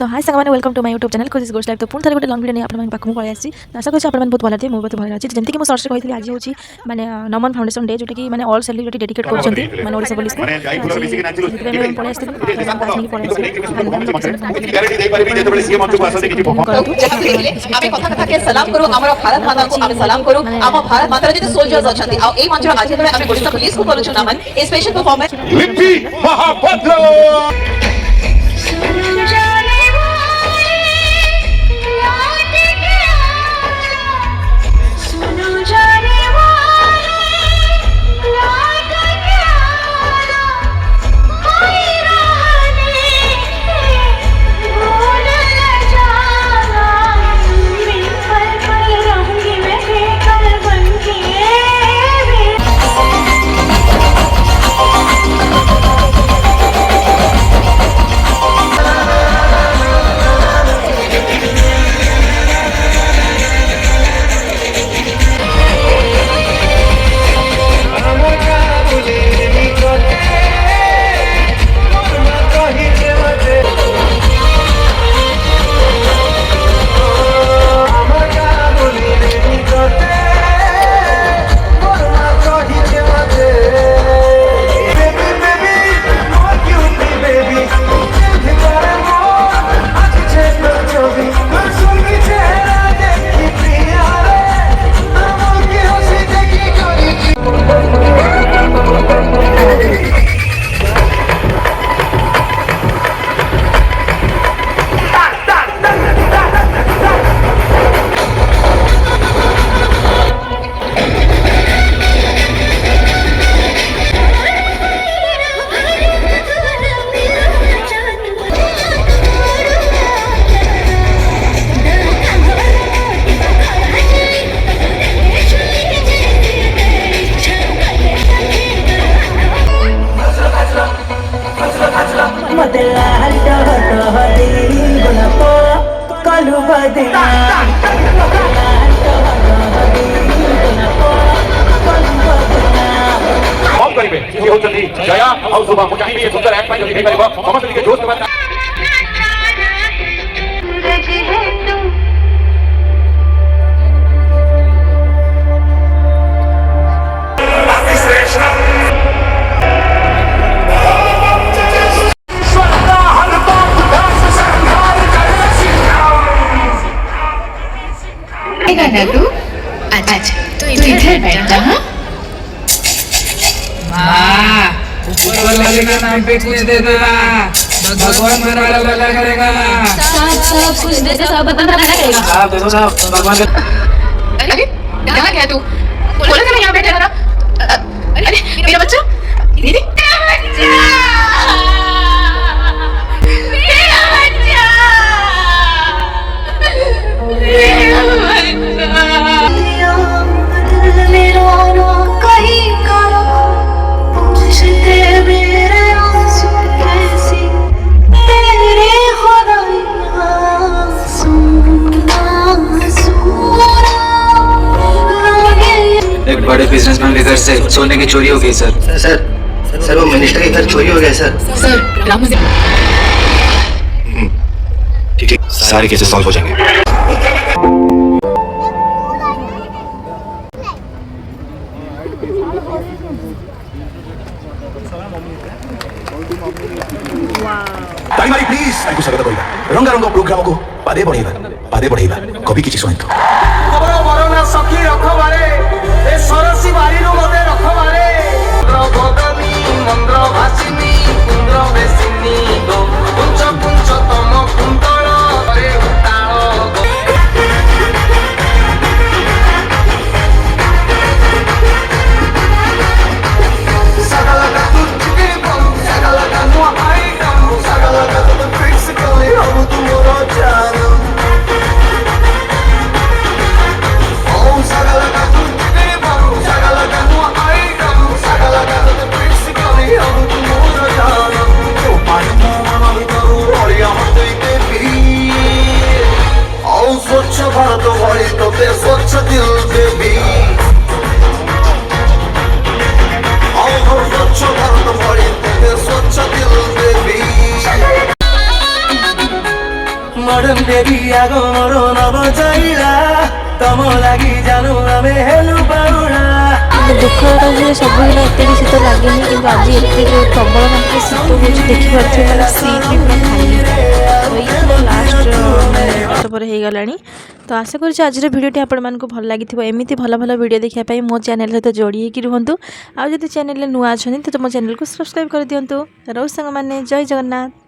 तो हाय साଙ୍ଗମାନେ welcome to my YouTube channel Khushi ghost live. तो पुणी थे गोटे लंग भिडियो नहीं आपको पाखु पलि आसी आशा करें आप बहुत भल थे मुझे बहुत भल अच्छी जमीक मुझे सर्च कही आज हूँ मैंने नमन फाउंडेशन डे जोटा कि मैंने ऑल सेलिब्रिटी डेडिकेट कर मैंने ओडिशा पुलिस को पलि जया और सुबह मुझे कहीं भी ये सुंदर एक्ट नहीं करेगा समस्त के जोश के बाद तू अच्छा तू इधर बैठा हाँ ऊपर वाले का नाम बेचने देना भगवान मेरा लगा करेगा सब कुछ दे दे सब बता करेगा साहब देखो साहब भगवान अरे यहाँ क्या तू बोला था मैं यहाँ बैठा था अरे मेरा बच्चा दीदी मेरा बच्चा एक बड़े बिजनेसमैन के घर से सोने की चोरी हो गई सर सर वो मिनिस्टर के घर चोरी हो गया सर राम ठीक सारे केसेस सॉल्व हो जाएंगे। तालीमारी प्लीज ताकू स्वागत करिबा रंगा रंग प्रोग्राम को पादे बढ़ाइबा कभी किछि सुनतो खबर बरना सखी रखबारे ए सरसी बारी नु मते रखबारे द्रवदनी मंद्र भासिनी कुंद्र बेसिनी गो पुंच तम कुंतळ रे उताळ सगला का तुझके बम सगला का नो आई कम सगला का तो फिक्स कर हम तू मोर जानम सगला का मडर्न बेबी आगो मरो नबचाइला तम लागि जानु आमे हेलु पाउला दुःखर जे सबुदिन एते भी शीत लागेनि किंतु आज एते प्रबल मात्रा शीत होची देखिपारे सीट भी पूरा खाली लास्ट पर हो गलानी। तो आशा करुँच आज भिडियोटी आपको भल लगी एमती भल भल वीडियो देखापी मो चैनल सहित जोड़ी होकर रुहतु। आदि चैनल नुआ अच्छा तो मो चैनल को सब्सक्राइब कर दिंतु। रोज सांग मैंने जय जगन्नाथ।